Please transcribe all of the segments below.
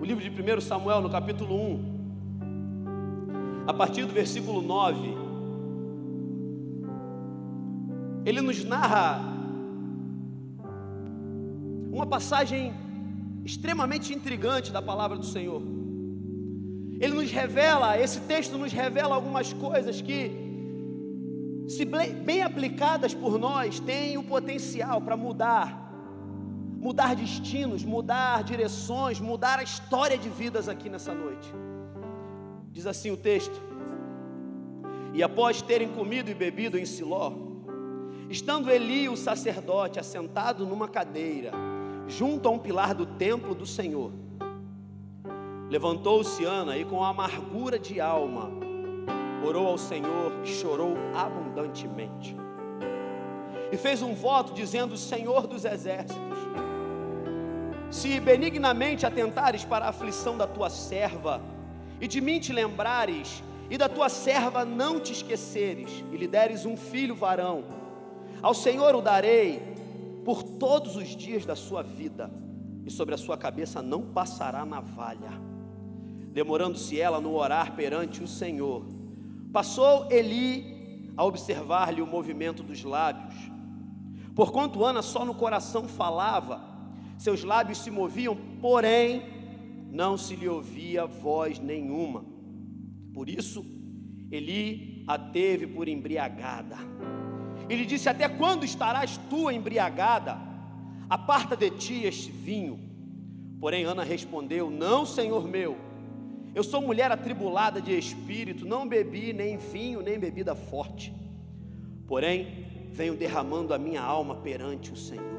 o livro de 1 Samuel, no capítulo 1, a partir do versículo 9, ele nos narra uma passagem extremamente intrigante da palavra do Senhor. Ele nos revela, esse texto nos revela algumas coisas que, se bem aplicadas por nós, têm o potencial para mudar destinos, mudar direções, mudar a história de vidas aqui nessa noite. Diz assim o texto: e após terem comido e bebido em Siló, estando Eli, o sacerdote, assentado numa cadeira, junto a um pilar do templo do Senhor, levantou-se Ana e com amargura de alma orou ao Senhor e chorou abundantemente. E fez um voto dizendo: Senhor dos exércitos, se benignamente atentares para a aflição da tua serva, e de mim te lembrares, e da tua serva não te esqueceres, e lhe deres um filho varão, ao Senhor o darei por todos os dias da sua vida, e sobre a sua cabeça não passará navalha. Demorando-se ela no orar perante o Senhor, passou Eli a observar-lhe o movimento dos lábios. Porquanto Ana só no coração falava, seus lábios se moviam, porém não se lhe ouvia voz nenhuma. Por isso Eli a teve por embriagada. Ele disse: até quando estarás tu embriagada? Aparta de ti este vinho. Porém Ana respondeu: não, Senhor meu, eu sou mulher atribulada de espírito, não bebi nem vinho, nem bebida forte. Porém venho derramando a minha alma perante o Senhor.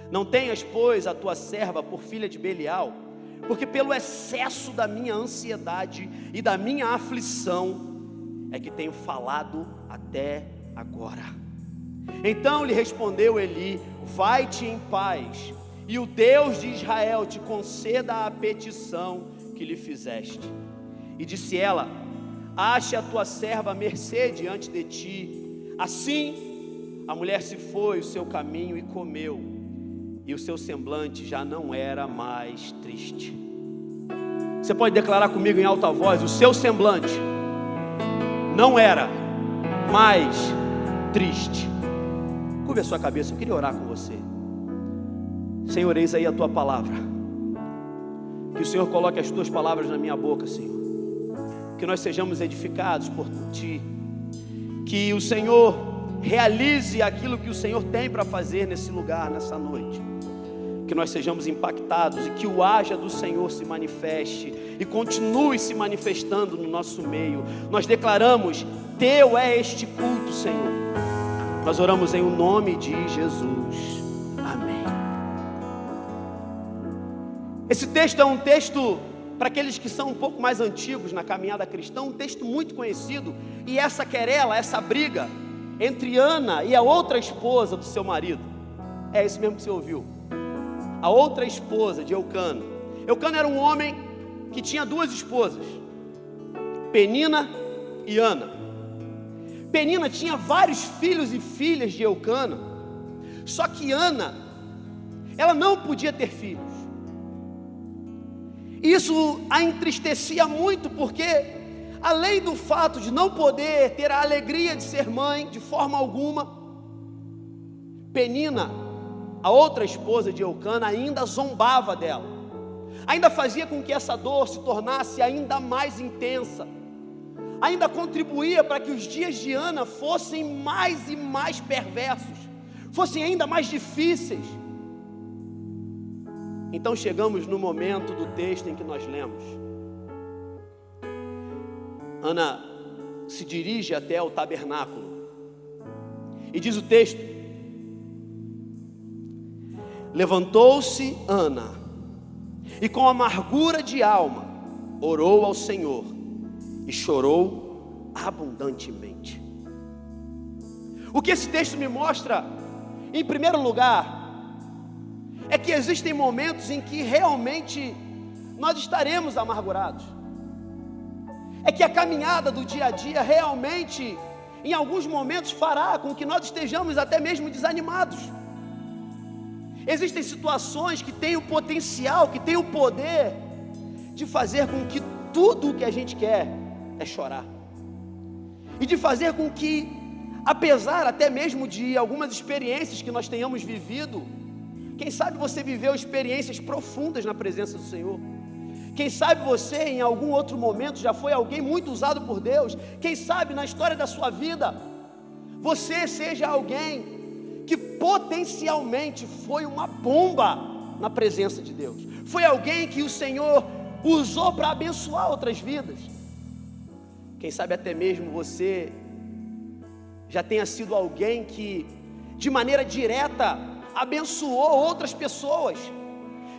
Não tenhas, pois, a tua serva por filha de Belial, porque pelo excesso da minha ansiedade e da minha aflição é que tenho falado até agora. Então lhe respondeu Eli: vai-te em paz, e o Deus de Israel te conceda a petição que lhe fizeste. E disse ela: ache a tua serva mercê diante de ti. Assim a mulher se foi o seu caminho e comeu, e o seu semblante já não era mais triste. Você pode declarar comigo em alta voz: o seu semblante não era mais triste. Curva a sua cabeça, eu queria orar com você. Senhor, eis aí a tua palavra. Que o Senhor coloque as tuas palavras na minha boca, Senhor. Que nós sejamos edificados por ti. Que o Senhor realize aquilo que o Senhor tem para fazer nesse lugar, nessa noite. Que nós sejamos impactados e que o haja do Senhor se manifeste e continue se manifestando no nosso meio. Nós declaramos: teu é este culto, Senhor. Nós oramos em o nome de Jesus. Amém. Esse texto é um texto, para aqueles que são um pouco mais antigos na caminhada cristã, um texto muito conhecido. E essa querela, essa briga entre Ana e a outra esposa do seu marido, é isso mesmo que você ouviu. A outra esposa de Eucana. Eucana era um homem que tinha duas esposas, Penina e Ana. Penina tinha vários filhos e filhas de Eucana. Só que Ana, ela não podia ter filhos. Isso a entristecia muito, porque além do fato de não poder ter a alegria de ser mãe de forma alguma, Penina, a outra esposa de Eucana, ainda zombava dela, ainda fazia com que essa dor se tornasse ainda mais intensa, ainda contribuía para que os dias de Ana fossem mais e mais perversos, fossem ainda mais difíceis. Então chegamos no momento do texto em que nós lemos. Ana se dirige até o tabernáculo e diz o texto: levantou-se Ana e com amargura de alma orou ao Senhor e chorou abundantemente. O que esse texto me mostra, em primeiro lugar, é que existem momentos em que realmente nós estaremos amargurados. É que a caminhada do dia a dia realmente, em alguns momentos, fará com que nós estejamos até mesmo desanimados. Existem situações que têm o potencial, que têm o poder de fazer com que tudo o que a gente quer é chorar. E de fazer com que, apesar até mesmo de algumas experiências que nós tenhamos vivido, quem sabe você viveu experiências profundas na presença do Senhor. Quem sabe você em algum outro momento já foi alguém muito usado por Deus. Quem sabe na história da sua vida você seja alguém que potencialmente foi uma bomba na presença de Deus. Foi alguém que o Senhor usou para abençoar outras vidas. Quem sabe até mesmo você já tenha sido alguém que de maneira direta abençoou outras pessoas.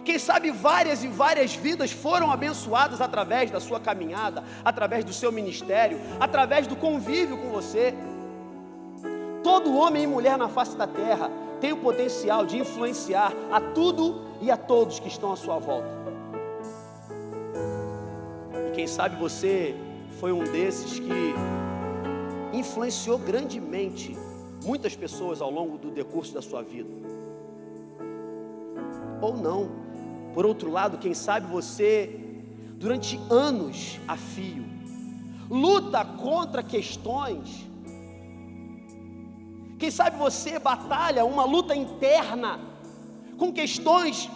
Quem sabe várias e várias vidas foram abençoadas através da sua caminhada, através do seu ministério, através do convívio com você. Todo homem e mulher na face da terra tem o potencial de influenciar a tudo e a todos que estão à sua volta. E quem sabe você foi um desses que influenciou grandemente muitas pessoas ao longo do decurso da sua vida. Ou não. Por outro lado, quem sabe você, durante anos a fio, luta contra questões. Quem sabe você batalha uma luta interna com questões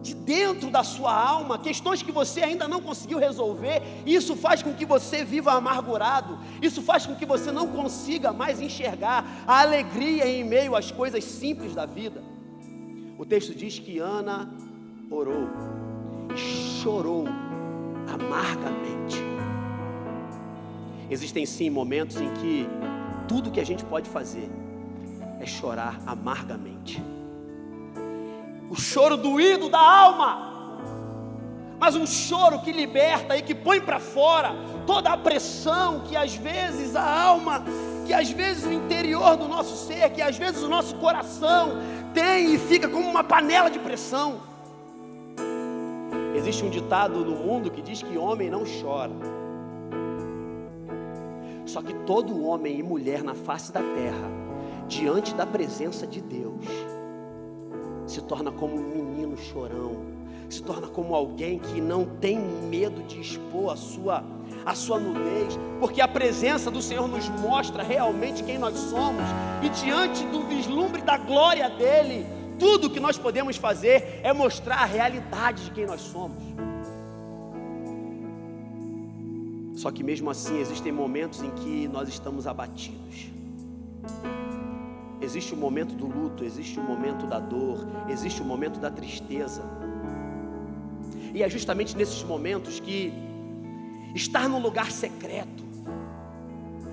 de dentro da sua alma, questões que você ainda não conseguiu resolver, e isso faz com que você viva amargurado, isso faz com que você não consiga mais enxergar a alegria em meio às coisas simples da vida. O texto diz que Ana orou e chorou amargamente. Existem sim momentos em que tudo que a gente pode fazer é chorar amargamente. O choro doído da alma, mas um choro que liberta e que põe para fora toda a pressão que às vezes a alma, que às vezes o interior do nosso ser, que às vezes o nosso coração tem e fica como uma panela de pressão. Existe um ditado no mundo que diz que homem não chora. Só que todo homem e mulher na face da terra, diante da presença de Deus, se torna como um menino chorão, se torna como alguém que não tem medo de expor a sua nudez, porque a presença do Senhor nos mostra realmente quem nós somos, e diante do vislumbre da glória dEle, tudo que nós podemos fazer é mostrar a realidade de quem nós somos. Só que mesmo assim existem momentos em que nós estamos abatidos. Existe o momento do luto, existe o momento da dor, existe o momento da tristeza. E é justamente nesses momentos que estar no lugar secreto,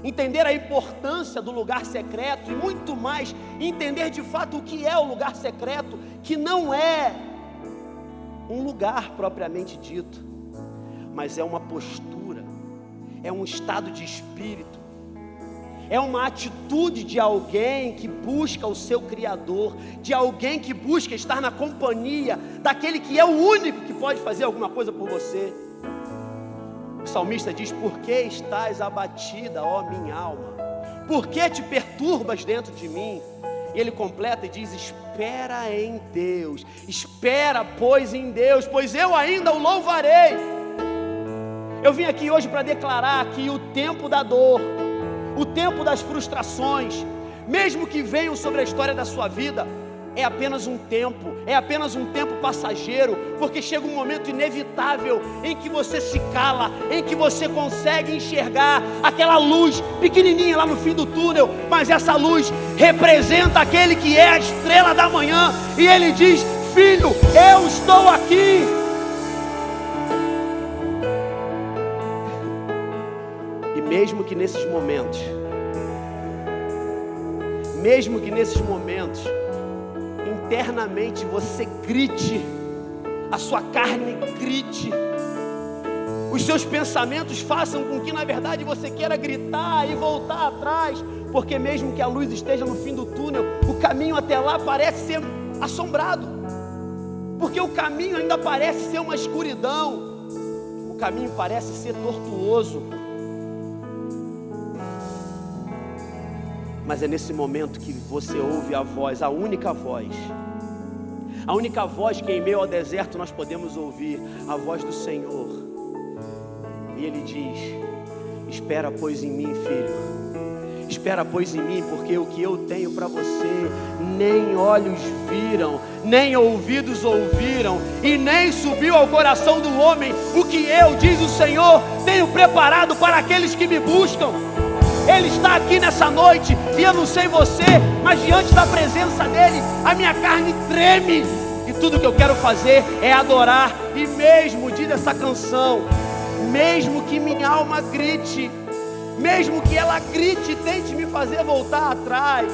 entender a importância do lugar secreto e muito mais, entender de fato o que é o lugar secreto, que não é um lugar propriamente dito, mas é uma postura, é um estado de espírito, é uma atitude de alguém que busca o seu Criador, de alguém que busca estar na companhia daquele que é o único que pode fazer alguma coisa por você. O salmista diz: por que estás abatida, ó minha alma? Por que te perturbas dentro de mim? E ele completa e diz: espera em Deus, espera pois em Deus, pois eu ainda o louvarei. Eu vim aqui hoje para declarar que o tempo da dor, o tempo das frustrações, mesmo que venham sobre a história da sua vida, é apenas um tempo passageiro, porque chega um momento inevitável em que você se cala, em que você consegue enxergar aquela luz pequenininha lá no fim do túnel, mas essa luz representa aquele que é a estrela da manhã, e ele diz: filho, eu estou aqui. E mesmo que nesses momentos, internamente você grite, a sua carne grite, os seus pensamentos façam com que na verdade você queira gritar e voltar atrás, porque mesmo que a luz esteja no fim do túnel, o caminho até lá parece ser assombrado, porque o caminho ainda parece ser uma escuridão, o caminho parece ser tortuoso. Mas é nesse momento que você ouve a voz, a única voz A única voz que em meio ao deserto nós podemos ouvir, a voz do Senhor. E Ele diz: espera pois em mim, filho. Espera pois em mim, porque o que eu tenho para você nem olhos viram, nem ouvidos ouviram, e nem subiu ao coração do homem o que eu, diz o Senhor, tenho preparado para aqueles que me buscam. Ele está aqui nessa noite, e eu não sei você, mas diante da presença dEle, a minha carne treme, e tudo que eu quero fazer é adorar. E mesmo, diz essa canção, mesmo que minha alma grite, mesmo que ela grite e tente me fazer voltar atrás,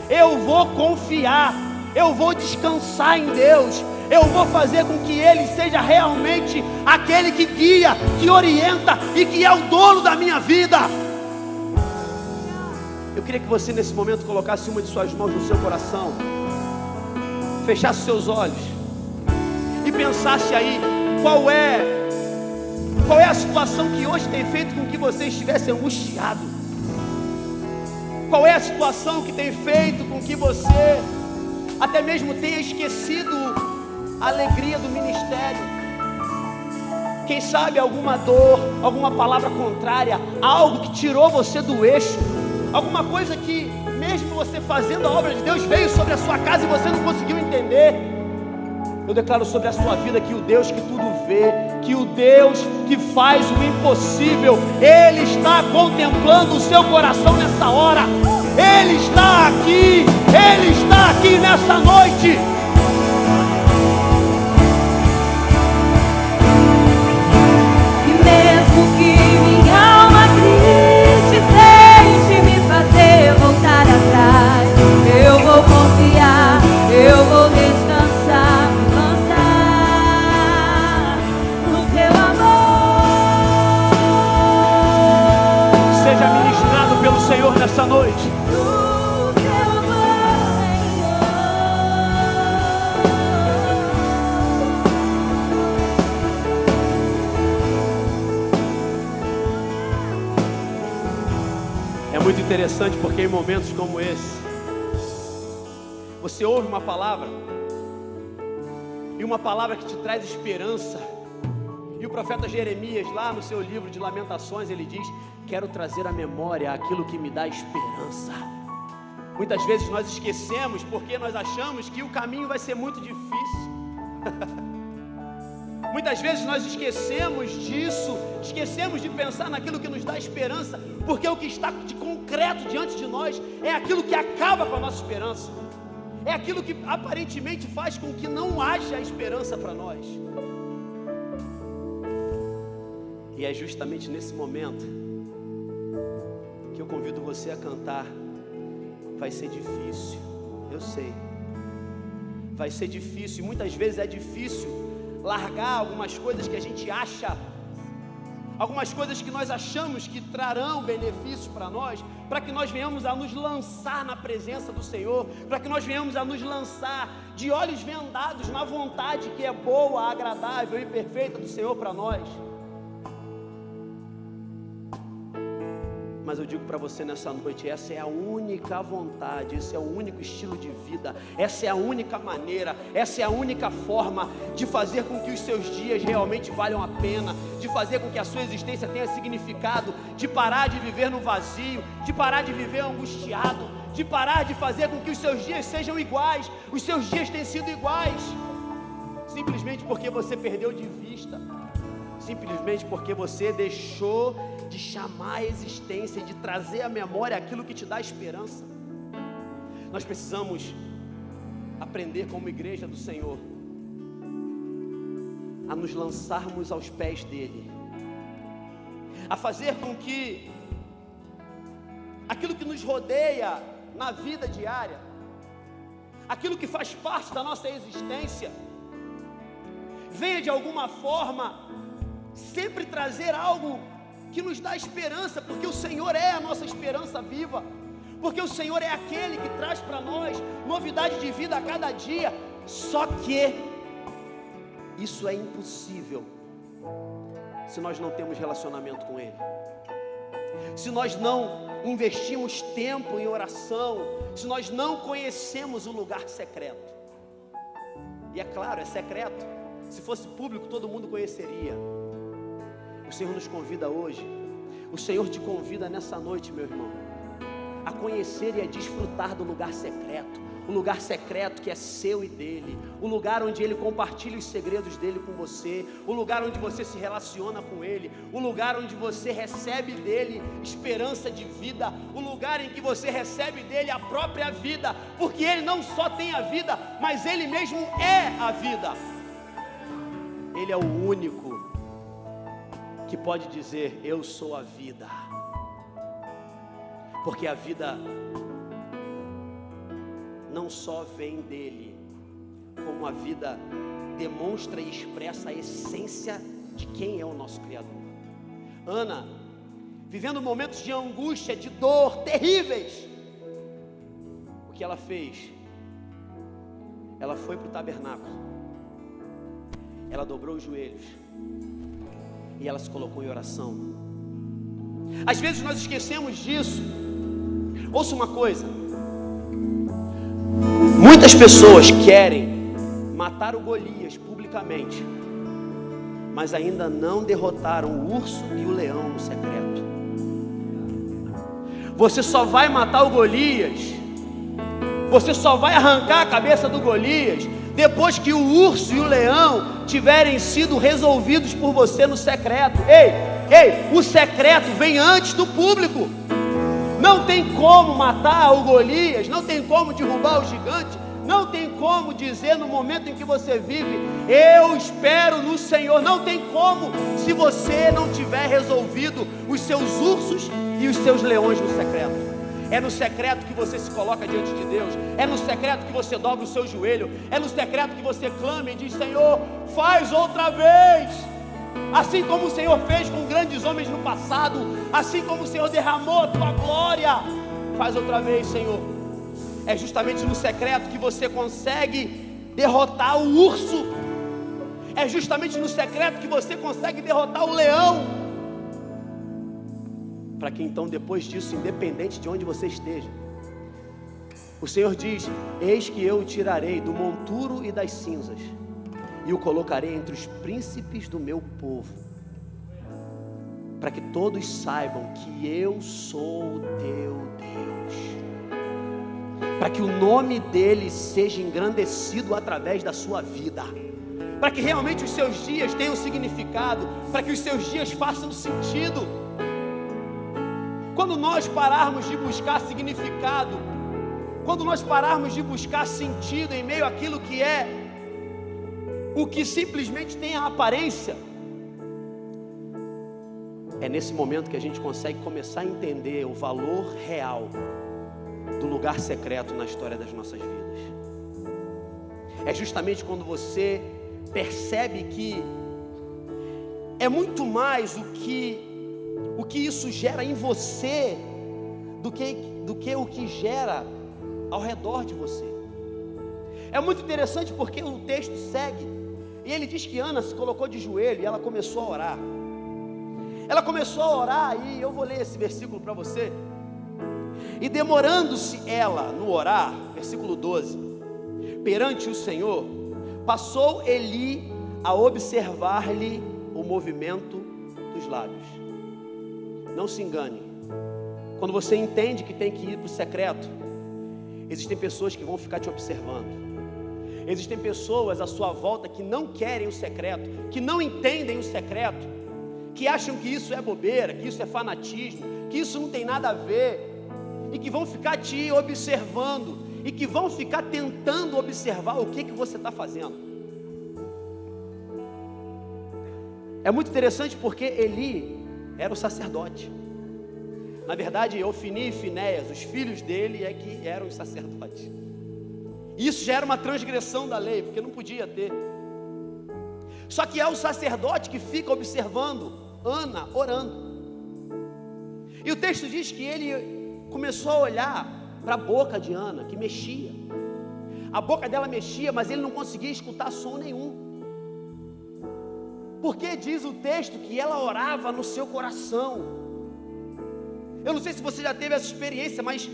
eu vou confiar, eu vou descansar em Deus, eu vou fazer com que Ele seja realmente aquele que guia, que orienta e que é o dono da minha vida. Eu queria que você nesse momento colocasse uma de suas mãos no seu coração, fechasse seus olhos e pensasse aí, qual é a situação que hoje tem feito com que você estivesse angustiado? Qual é a situação que tem feito com que você até mesmo tenha esquecido a alegria do ministério? Quem sabe alguma dor, alguma palavra contrária, algo que tirou você do eixo, alguma coisa que mesmo você fazendo a obra de Deus veio sobre a sua casa e você não conseguiu entender. Eu declaro sobre a sua vida que o Deus que tudo vê, que o Deus que faz o impossível, Ele está contemplando o seu coração nessa hora. Ele está aqui nessa noite. E mesmo que minha alma grite, tente me fazer voltar atrás, eu vou confiar, eu vou descansar. Senhor, nessa noite, é muito interessante porque em momentos como esse, você ouve uma palavra, e uma palavra que te traz esperança. E o profeta Jeremias, lá no seu livro de Lamentações, ele diz: quero trazer à memória aquilo que me dá esperança. Muitas vezes nós esquecemos porque nós achamos que o caminho vai ser muito difícil. Muitas vezes nós esquecemos disso, esquecemos de pensar naquilo que nos dá esperança, porque o que está de concreto diante de nós é aquilo que acaba com a nossa esperança, é aquilo que aparentemente faz com que não haja esperança para nós. E é justamente nesse momento que eu convido você a cantar. Vai ser difícil, eu sei. Vai ser difícil, e muitas vezes é difícil largar algumas coisas que a gente acha, algumas coisas que nós achamos que trarão benefícios para nós, para que nós venhamos a nos lançar na presença do Senhor, para que nós venhamos a nos lançar de olhos vendados na vontade que é boa, agradável e perfeita do Senhor para nós. Mas eu digo para você nessa noite, essa é a única vontade, esse é o único estilo de vida, essa é a única maneira, essa é a única forma de fazer com que os seus dias realmente valham a pena, de fazer com que a sua existência tenha significado, de parar de viver no vazio, de parar de viver angustiado, de parar de fazer com que os seus dias sejam iguais. Os seus dias têm sido iguais, simplesmente porque você perdeu de vista, simplesmente porque você deixou de chamar a existência e de trazer à memória aquilo que te dá esperança. Nós precisamos aprender como igreja do Senhor a nos lançarmos aos pés dele, a fazer com que aquilo que nos rodeia na vida diária, aquilo que faz parte da nossa existência, venha de alguma forma sempre trazer algo que nos dá esperança, porque o Senhor é a nossa esperança viva, porque o Senhor é aquele que traz para nós novidade de vida a cada dia. Só que isso é impossível se nós não temos relacionamento com Ele, se nós não investimos tempo em oração, se nós não conhecemos o lugar secreto. E é claro, é secreto. Se fosse público, todo mundo conheceria. O Senhor nos convida hoje, o Senhor te convida nessa noite, meu irmão, a conhecer e a desfrutar do lugar secreto. O lugar secreto que é seu e dele, o lugar onde ele compartilha os segredos dele com você, o lugar onde você se relaciona com ele, o lugar onde você recebe dele esperança de vida, o lugar em que você recebe dele a própria vida, porque ele não só tem a vida, mas ele mesmo é a vida. Ele é o único que pode dizer: eu sou a vida, porque a vida não só vem dele, como a vida demonstra e expressa a essência de quem é o nosso Criador. Ana, vivendo momentos de angústia, de dor terríveis, o que ela fez? Ela foi para o tabernáculo, ela dobrou os joelhos e ela se colocou em oração. Às vezes nós esquecemos disso. Ouça uma coisa: muitas pessoas querem matar o Golias publicamente, mas ainda não derrotaram o urso e o leão no secreto. Você só vai matar o Golias, você só vai arrancar a cabeça do Golias depois que o urso e o leão tiverem sido resolvidos por você no secreto. Ei, o secreto vem antes do público. Não tem como matar o Golias, não tem como derrubar o gigante, não tem como dizer no momento em que você vive: eu espero no Senhor. Não tem como, se você não tiver resolvido os seus ursos e os seus leões no secreto. É no secreto que você se coloca diante de Deus, é no secreto que você dobra o seu joelho, é no secreto que você clama e diz: Senhor, faz outra vez. Assim como o Senhor fez com grandes homens no passado, assim como o Senhor derramou a tua glória, faz outra vez, Senhor. É justamente no secreto que você consegue derrotar o urso, é justamente no secreto que você consegue derrotar o leão, para que então depois disso, independente de onde você esteja, o Senhor diz: eis que eu o tirarei do monturo e das cinzas, e o colocarei entre os príncipes do meu povo, para que todos saibam que eu sou o teu Deus, para que o nome dele seja engrandecido através da sua vida, para que realmente os seus dias tenham significado, para que os seus dias façam sentido. Quando nós pararmos de buscar significado, quando nós pararmos de buscar sentido em meio àquilo que é o que simplesmente tem a aparência, é nesse momento que a gente consegue começar a entender o valor real do lugar secreto na história das nossas vidas. É justamente quando você percebe que é muito mais o que isso gera em você do que o que gera ao redor de você. É muito interessante porque o texto segue e ele diz que Ana se colocou de joelho e ela começou a orar. Ela começou a orar, e eu vou ler esse versículo para você. E demorando-se ela no orar, versículo 12, perante o Senhor, passou Eli a observar-lhe o movimento dos lábios. Não se engane, quando você entende que tem que ir para o secreto, existem pessoas que vão ficar te observando. Existem pessoas à sua volta que não querem o secreto, que não entendem o secreto, que acham que isso é bobeira, que isso é fanatismo, que isso não tem nada a ver, e que vão ficar te observando, e que vão ficar tentando observar o que você está fazendo. É muito interessante porque Eli era o sacerdote. Na verdade, Ofni e Finéias, os filhos dele, é que eram os sacerdotes. Isso já era uma transgressão da lei, porque não podia ter. Só que é o sacerdote que fica observando Ana orando. E o texto diz que ele começou a olhar para a boca de Ana, que mexia. A boca dela mexia, mas ele não conseguia escutar som nenhum. Porque diz o texto que ela orava no seu coração. Eu não sei se você já teve essa experiência, mas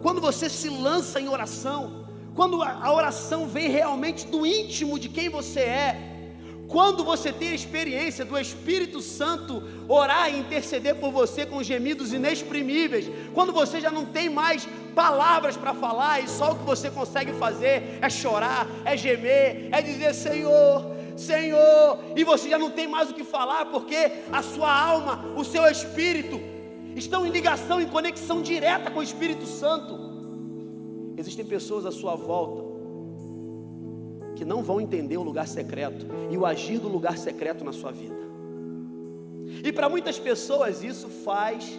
quando você se lança em oração, quando a oração vem realmente do íntimo de quem você é, quando você tem a experiência do Espírito Santo orar e interceder por você com gemidos inexprimíveis, quando você já não tem mais palavras para falar e só o que você consegue fazer é chorar, é gemer, é dizer Senhor, Senhor, e você já não tem mais o que falar, porque a sua alma, o seu espírito estão em ligação, em conexão direta com o Espírito Santo. Existem pessoas à sua volta que não vão entender o lugar secreto e o agir do lugar secreto na sua vida. E para muitas pessoas isso faz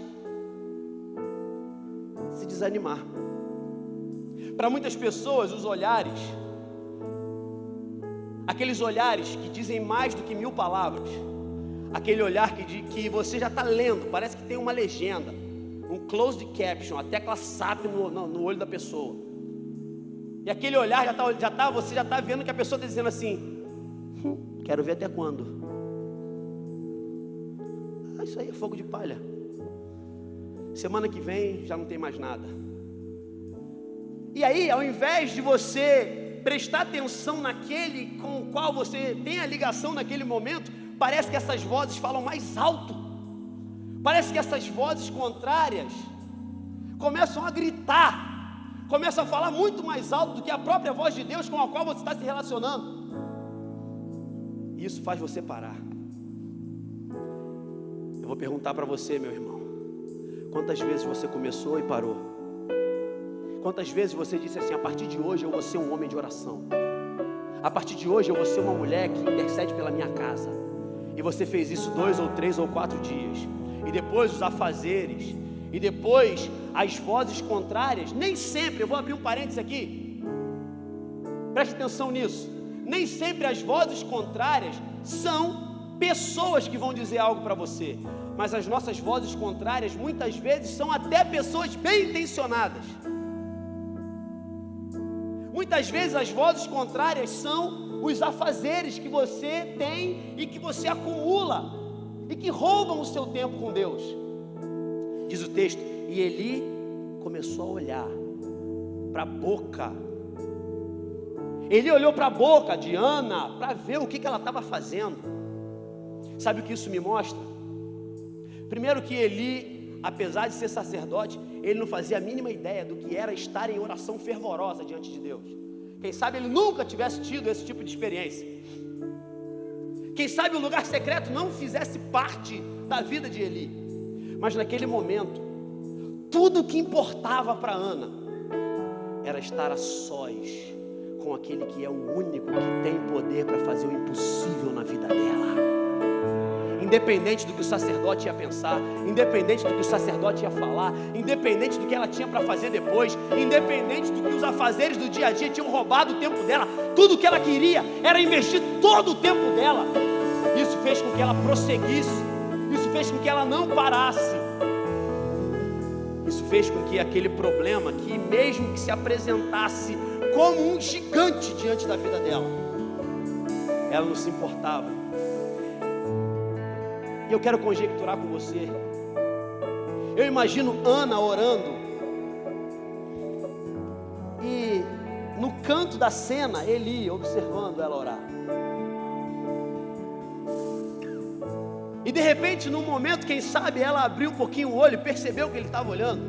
se desanimar. Para muitas pessoas os olhares, aqueles olhares que dizem mais do que 1000 palavras, aquele olhar que você já está lendo, parece que tem uma legenda, um closed caption, a tecla SAP no olho da pessoa. E aquele olhar você já está vendo que a pessoa está dizendo assim, quero ver até quando. Isso aí é fogo de palha. Semana que vem já não tem mais nada. E aí, ao invés de você prestar atenção naquele com o qual você tem a ligação naquele momento, parece que essas vozes falam mais alto. Parece que essas vozes contrárias começam a gritar, começam a falar muito mais alto do que a própria voz de Deus com a qual você está se relacionando. E isso faz você parar. Eu vou perguntar para você, meu irmão, quantas vezes você começou e parou? Quantas vezes você disse assim, a partir de hoje eu vou ser um homem de oração, a partir de hoje eu vou ser uma mulher que intercede pela minha casa, e você fez isso 2 ou 3 ou 4 dias, e depois os afazeres, e depois as vozes contrárias, nem sempre, eu vou abrir um parênteses aqui, preste atenção nisso, nem sempre as vozes contrárias são pessoas que vão dizer algo para você, mas as nossas vozes contrárias muitas vezes são até pessoas bem intencionadas. Muitas vezes as vozes contrárias são os afazeres que você tem e que você acumula e que roubam o seu tempo com Deus. Diz o texto, e Eli começou a olhar para a boca. Ele olhou para a boca de Ana para ver o que ela estava fazendo. Sabe o que isso me mostra? Primeiro que Eli, apesar de ser sacerdote, ele não fazia a mínima ideia do que era estar em oração fervorosa diante de Deus. Quem sabe ele nunca tivesse tido esse tipo de experiência. Quem sabe o lugar secreto não fizesse parte da vida de Eli. Mas naquele momento, tudo o que importava para Ana era estar a sós com aquele que é o único que tem poder para fazer o impossível na vida dela. Independente do que o sacerdote ia pensar, independente do que o sacerdote ia falar, independente do que ela tinha para fazer depois, independente do que os afazeres do dia a dia tinham roubado o tempo dela, tudo o que ela queria era investir todo o tempo dela. Isso fez com que ela prosseguisse, isso fez com que ela não parasse, isso fez com que aquele problema, que mesmo que se apresentasse como um gigante diante da vida dela, ela não se importava. E eu quero conjecturar com você. Eu imagino Ana orando, e no canto da cena, Eli observando ela orar. E de repente, num momento, quem sabe, ela abriu um pouquinho o olho e percebeu que ele estava olhando.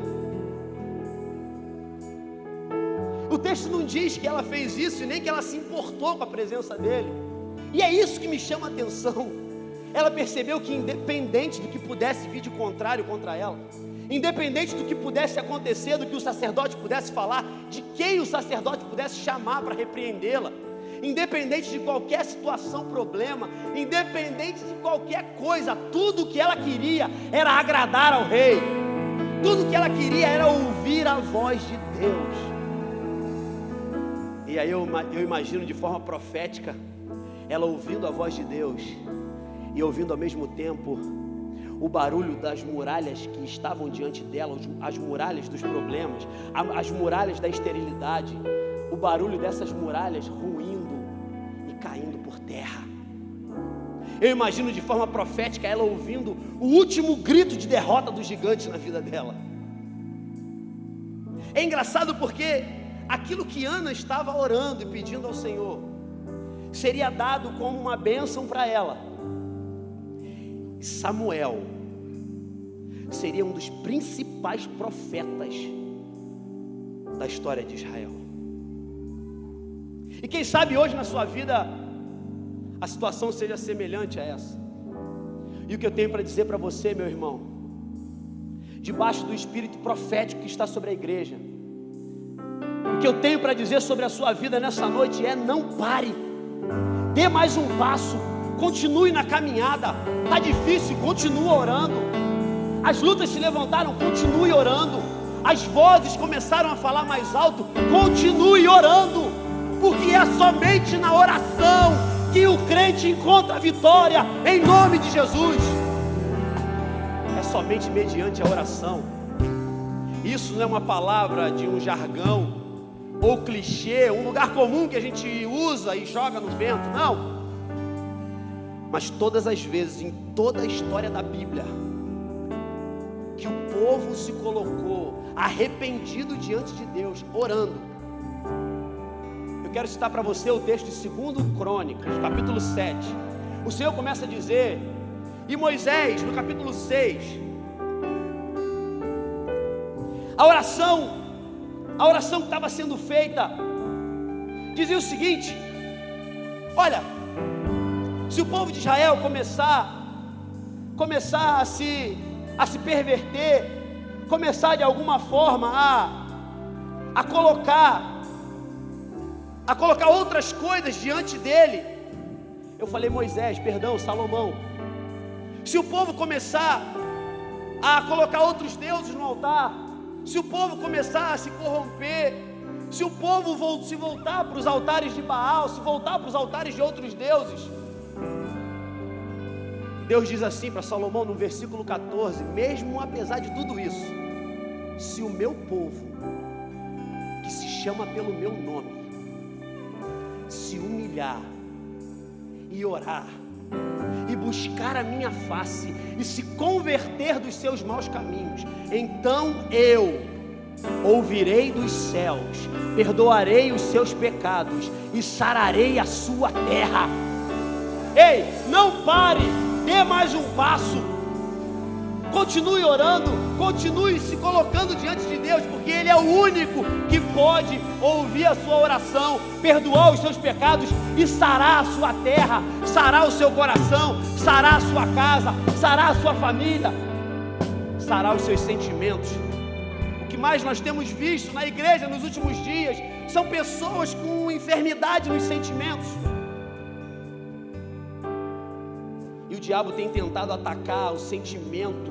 O texto não diz que ela fez isso e nem que ela se importou com a presença dele. E é isso que me chama a atenção. Ela percebeu que independente do que pudesse vir de contrário contra ela, independente do que pudesse acontecer, do que o sacerdote pudesse falar, de quem o sacerdote pudesse chamar para repreendê-la, independente de qualquer situação, problema, independente de qualquer coisa, tudo o que ela queria era agradar ao rei, tudo o que ela queria era ouvir a voz de Deus. E aí eu imagino de forma profética, ela ouvindo a voz de Deus, e ouvindo ao mesmo tempo o barulho das muralhas que estavam diante dela, as muralhas dos problemas, as muralhas da esterilidade, o barulho dessas muralhas ruindo e caindo por terra. Eu imagino de forma profética ela ouvindo o último grito de derrota do gigante na vida dela. É engraçado porque aquilo que Ana estava orando e pedindo ao Senhor seria dado como uma bênção para ela. Samuel seria um dos principais profetas da história de Israel. E quem sabe hoje na sua vida a situação seja semelhante a essa. E o que eu tenho para dizer para você, meu irmão, debaixo do espírito profético que está sobre a igreja, o que eu tenho para dizer sobre a sua vida nessa noite é: não pare, dê mais um passo, continue na caminhada. Está difícil, continue orando. As lutas se levantaram, continue orando. As vozes começaram a falar mais alto, continue orando, porque é somente na oração que o crente encontra a vitória, em nome de Jesus. É somente mediante a oração. Isso não é uma palavra de um jargão ou clichê, um lugar comum que a gente usa e joga no vento, não. Mas todas as vezes, em toda a história da Bíblia, que o povo se colocou arrependido diante de Deus, orando. Eu quero citar para você o texto de 2 Crônicas, capítulo 7. O Senhor começa a dizer, e Moisés, no capítulo 6, a oração que estava sendo feita, dizia o seguinte: olha, se o povo de Israel começar a se perverter, começar de alguma forma a colocar outras coisas diante dele. Eu falei Salomão, se o povo começar a colocar outros deuses no altar, se o povo começar a se corromper, se o povo se voltar para os altares de Baal, se voltar para os altares de outros deuses, Deus diz assim para Salomão no versículo 14: mesmo apesar de tudo isso, se o meu povo, que se chama pelo meu nome, se humilhar e orar e buscar a minha face e se converter dos seus maus caminhos, então eu ouvirei dos céus, perdoarei os seus pecados e sararei a sua terra. Ei, não pare, dê mais um passo, continue orando, continue se colocando diante de Deus, porque Ele é o único que pode ouvir a sua oração, perdoar os seus pecados e sarar a sua terra, sarar o seu coração, sarar a sua casa, sarar a sua família, sarar os seus sentimentos. O que mais nós temos visto na igreja nos últimos dias são pessoas com enfermidade nos sentimentos. E o diabo tem tentado atacar o sentimento,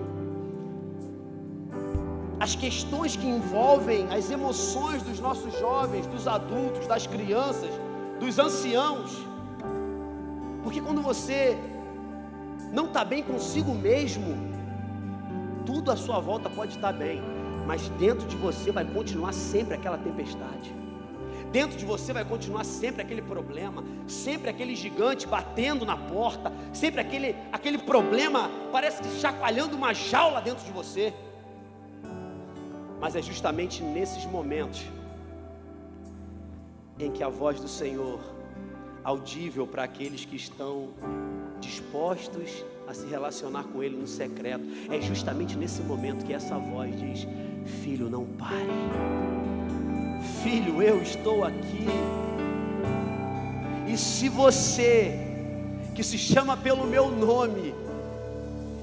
as questões que envolvem as emoções dos nossos jovens, dos adultos, das crianças, dos anciãos. Porque quando você não está bem consigo mesmo, tudo à sua volta pode estar bem, mas dentro de você vai continuar sempre aquela tempestade. Dentro de você vai continuar sempre aquele problema, sempre aquele gigante batendo na porta, sempre aquele problema, parece que chacoalhando uma jaula dentro de você. Mas é justamente nesses momentos em que a voz do Senhor, audível para aqueles que estão dispostos a se relacionar com Ele no secreto, é justamente nesse momento que essa voz diz: filho, não pare. Filho, eu estou aqui. E se você, que se chama pelo meu nome,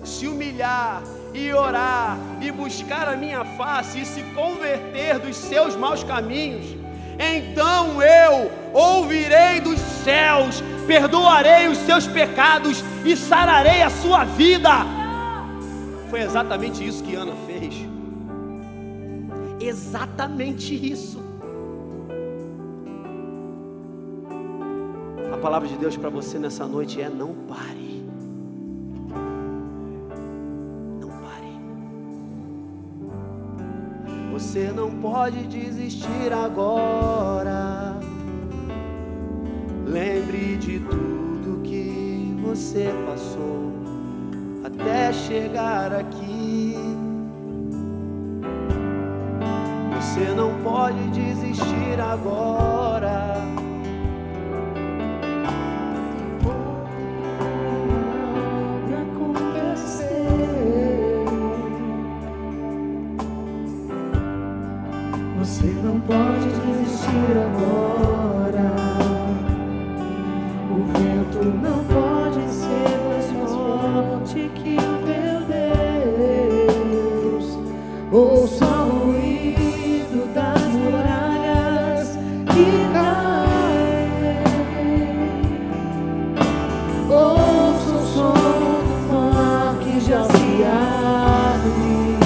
se humilhar e orar e buscar a minha face e se converter dos seus maus caminhos, então eu ouvirei dos céus, perdoarei os seus pecados e sararei a sua vida. Foi exatamente isso que Ana fez. Exatamente isso. A palavra de Deus para você nessa noite é: não pare. Você não pode desistir agora. Lembre de tudo que você passou até chegar aqui. Você não pode desistir agora. Você não pode desistir agora. O vento não pode ser mais forte que o teu Deus. Ouça o ruído das muralhas que caem. Ouça o som do mar que já se abre.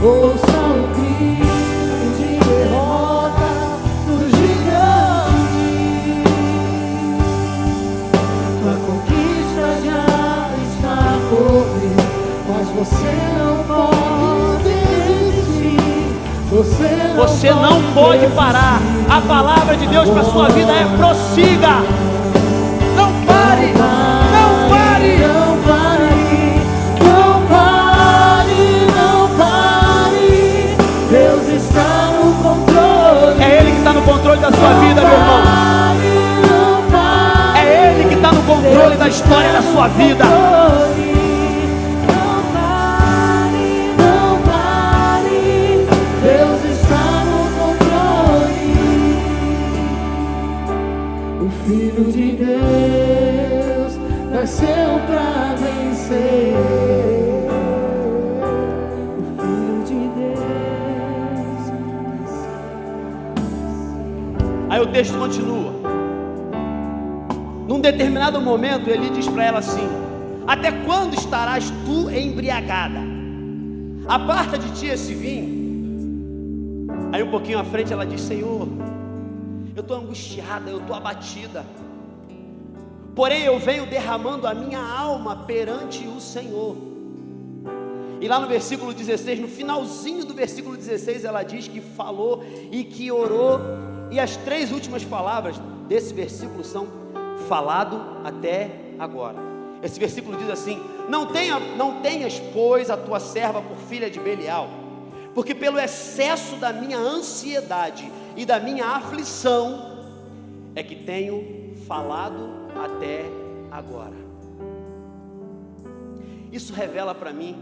Ouça o grito de derrota do gigante. Tua conquista já está por vir, mas você não pode desistir. Você não pode parar. A palavra de Deus para a sua vida é: prossiga. Não pare. Não pare. Não pare. Não pare. Não pare. Deus está no controle. É Ele que está no controle da sua vida, meu irmão. É Ele que está no controle da história da sua vida. Não pare, não pare. Deus está no controle. O Filho de Deus nasceu para vencer. O Filho de Deus nasceu. Aí o texto continua. Num determinado momento, ele diz para ela assim: até quando estarás tu embriagada? Aparta de ti esse vinho. Aí um pouquinho à frente ela diz: Senhor, eu estou angustiada, eu estou abatida, porém eu venho derramando a minha alma perante o Senhor. E lá no versículo 16, no finalzinho do versículo 16, ela diz que falou e que orou. E as 3 últimas palavras desse versículo são: falado até agora. Esse versículo diz assim: não tenhas, pois, a tua serva por filha de Belial, porque pelo excesso da minha ansiedade e da minha aflição é que tenho falado até agora. Isso revela para mim,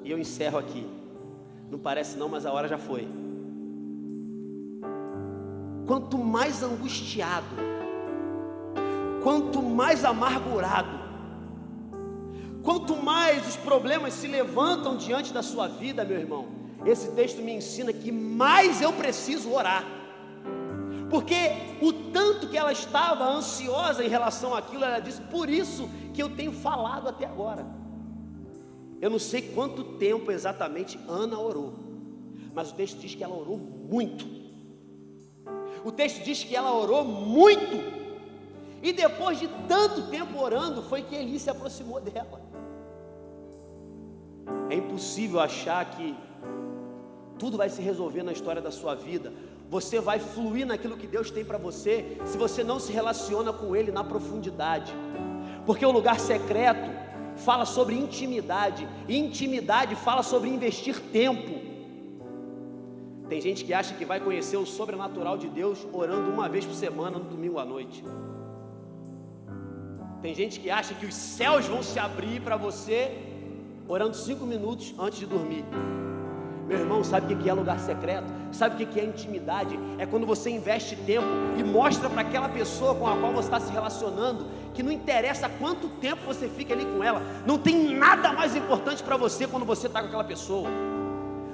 e eu encerro aqui. Não parece não, mas a hora já foi. Quanto mais angustiado, quanto mais amargurado, quanto mais os problemas se levantam diante da sua vida, meu irmão, esse texto me ensina que mais eu preciso orar. Porque o tanto que ela estava ansiosa em relação àquilo, ela disse: por isso que eu tenho falado até agora. Eu não sei quanto tempo exatamente Ana orou, mas o texto diz que ela orou muito. O texto diz que ela orou muito. E depois de tanto tempo orando, foi que Eli se aproximou dela. É impossível achar que tudo vai se resolver na história da sua vida. Você vai fluir naquilo que Deus tem para você, se você não se relaciona com Ele na profundidade. Porque o lugar secreto fala sobre intimidade, e intimidade fala sobre investir tempo. Tem gente que acha que vai conhecer o sobrenatural de Deus orando uma vez por semana no domingo à noite. Tem gente que acha que os céus vão se abrir para você orando 5 minutos antes de dormir. Meu irmão, sabe o que é lugar secreto? Sabe o que é intimidade? É quando você investe tempo e mostra para aquela pessoa com a qual você está se relacionando que não interessa quanto tempo você fica ali com ela, não tem nada mais importante para você quando você está com aquela pessoa.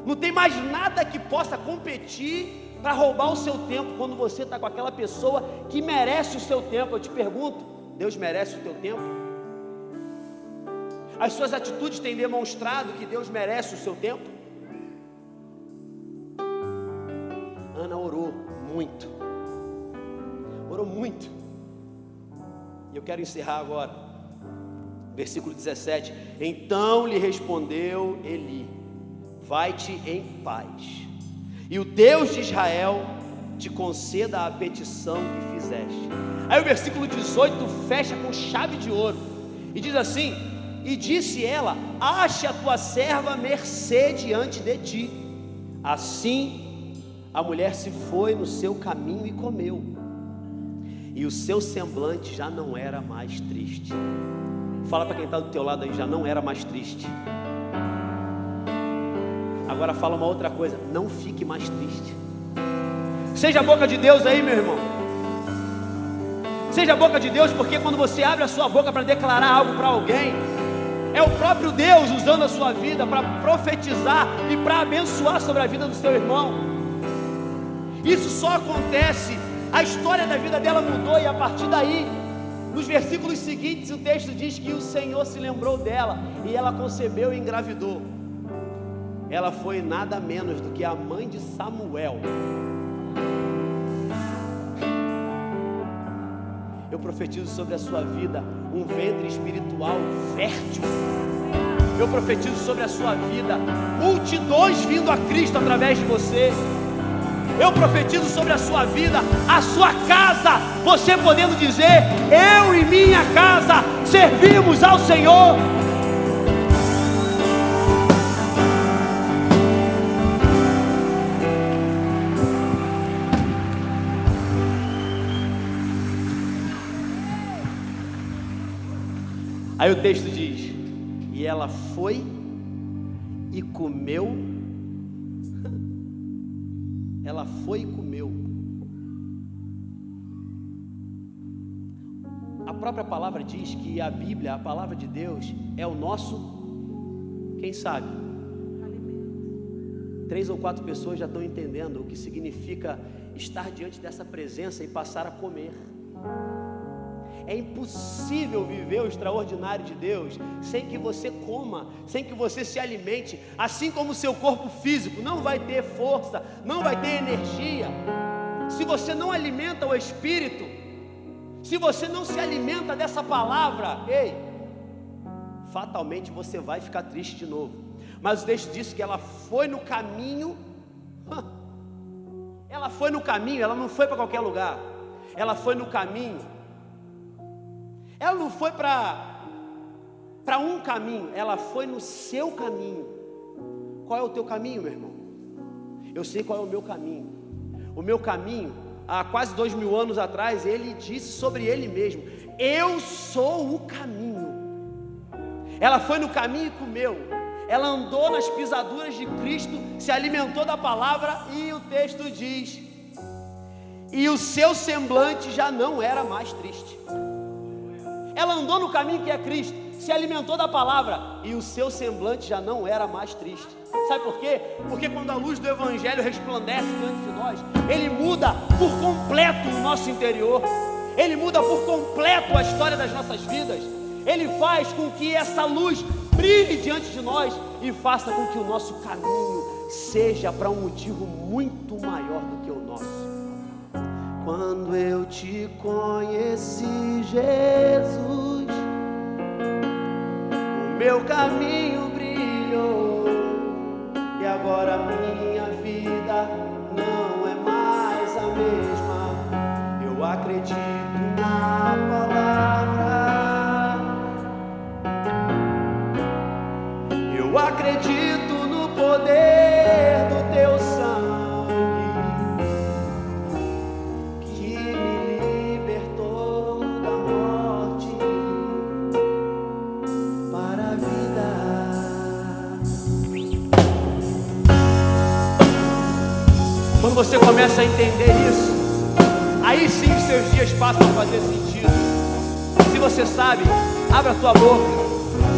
Não tem mais nada que possa competir para roubar o seu tempo quando você está com aquela pessoa que merece o seu tempo. Eu te pergunto: Deus merece o teu tempo? As suas atitudes têm demonstrado que Deus merece o seu tempo? Ana orou muito. Orou muito. E eu quero encerrar agora. Versículo 17. Então lhe respondeu Eli: vai-te em paz, e o Deus de Israel te conceda a petição que fizeste. Aí o versículo 18 fecha com chave de ouro, e diz assim: e disse ela: ache a tua serva mercê diante de ti. Assim, a mulher se foi no seu caminho e comeu, e o seu semblante já não era mais triste. Fala para quem está do teu lado aí, já não era mais triste. Agora fala uma outra coisa, não fique mais triste. Seja a boca de Deus aí, meu irmão. Seja a boca de Deus, porque quando você abre a sua boca para declarar algo para alguém, é o próprio Deus usando a sua vida para profetizar e para abençoar sobre a vida do seu irmão. Isso só acontece, a história da vida dela mudou, e a partir daí, nos versículos seguintes, o texto diz que o Senhor se lembrou dela, e ela concebeu e engravidou. Ela foi nada menos do que a mãe de Samuel. Eu profetizo sobre a sua vida um ventre espiritual fértil. Eu profetizo sobre a sua vida multidões vindo a Cristo através de você. Eu profetizo sobre a sua vida, a sua casa, você podendo dizer: eu e minha casa servimos ao Senhor. Aí o texto diz: e ela foi e comeu. Ela foi e comeu. A própria palavra diz que a Bíblia, a palavra de Deus, é o nosso, quem sabe? 3 ou 4 pessoas já estão entendendo o que significa estar diante dessa presença e passar a comer. É impossível viver o extraordinário de Deus sem que você coma, sem que você se alimente. Assim como o seu corpo físico não vai ter força, não vai ter energia, se você não alimenta o Espírito, se você não se alimenta dessa palavra, fatalmente você vai ficar triste de novo. Mas o texto diz que ela foi no caminho. Ela foi no caminho, ela não foi para qualquer lugar. Ela foi no caminho. Ela não foi para um caminho, ela foi no seu caminho. Qual é o teu caminho, meu irmão? Eu sei qual é o meu caminho. O meu caminho, há quase 2000 anos atrás, ele disse sobre ele mesmo: eu sou o caminho. Ela foi no caminho e comeu. Ela andou nas pisaduras de Cristo, se alimentou da palavra, e o texto diz: e o seu semblante já não era mais triste. Ela andou no caminho que é Cristo, se alimentou da palavra, e o seu semblante já não era mais triste. Sabe por quê? Porque quando a luz do Evangelho resplandece diante de nós, ele muda por completo o nosso interior. Ele muda por completo a história das nossas vidas. Ele faz com que essa luz brilhe diante de nós e faça com que o nosso caminho seja para um motivo muito maior do que o nosso. Quando eu te conheci, Jesus, o meu caminho brilhou, e agora minha vida não é mais a mesma. Eu acredito na palavra, eu acredito no poder do teu sangue, Quando você começa a entender isso, aí sim os seus dias passam a fazer sentido. Se você sabe, abra a tua boca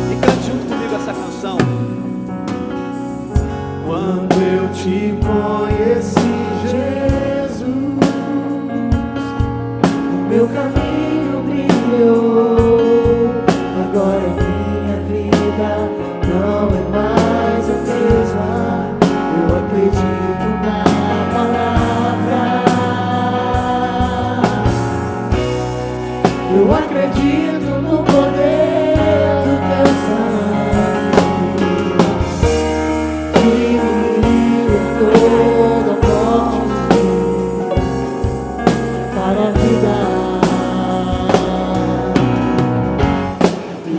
e cante junto comigo essa canção. Quando eu te conheci, Jesus, o meu caminho brilhou. Agora minha vida não é mais a mesma. Eu acredito na palavra, eu acredito no poder do teu sangue, que me libertou da morte para a vida.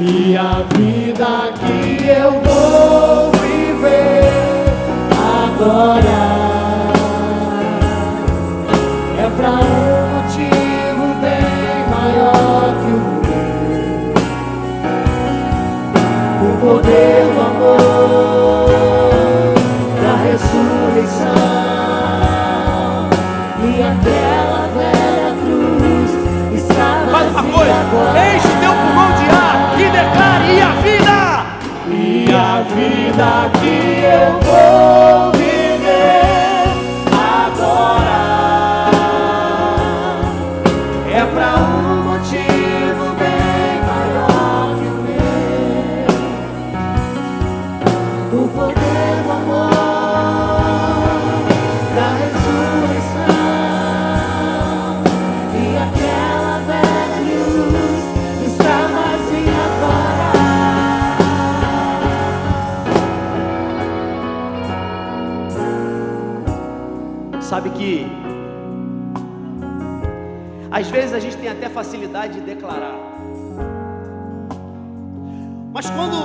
E a vida que eu vou viver agora agora. É pra um motivo bem maior que o poder do amor, da ressurreição e aquela velha cruz está Faz uma vazia coisa, agora. enche teu pulmão de ar e declare: e a vida? E a vida que eu vou viver agora é pra um motivo bem maior que o meu. O poder do amor, da ressurreição e aquela velha luz está vazia agora. Sabe que às vezes a gente tem até facilidade de declarar, mas quando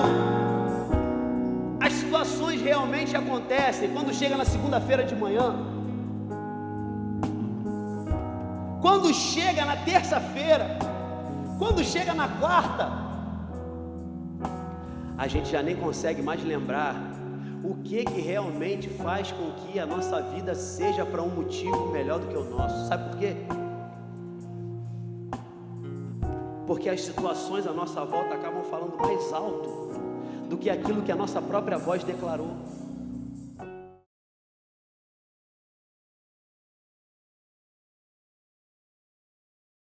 as situações realmente acontecem, quando chega na segunda-feira de manhã, quando chega na terça-feira, quando chega na quarta, a gente já nem consegue mais lembrar o que realmente faz com que a nossa vida seja para um motivo melhor do que o nosso. Sabe por quê? Porque as situações à nossa volta acabam falando mais alto do que aquilo que a nossa própria voz declarou.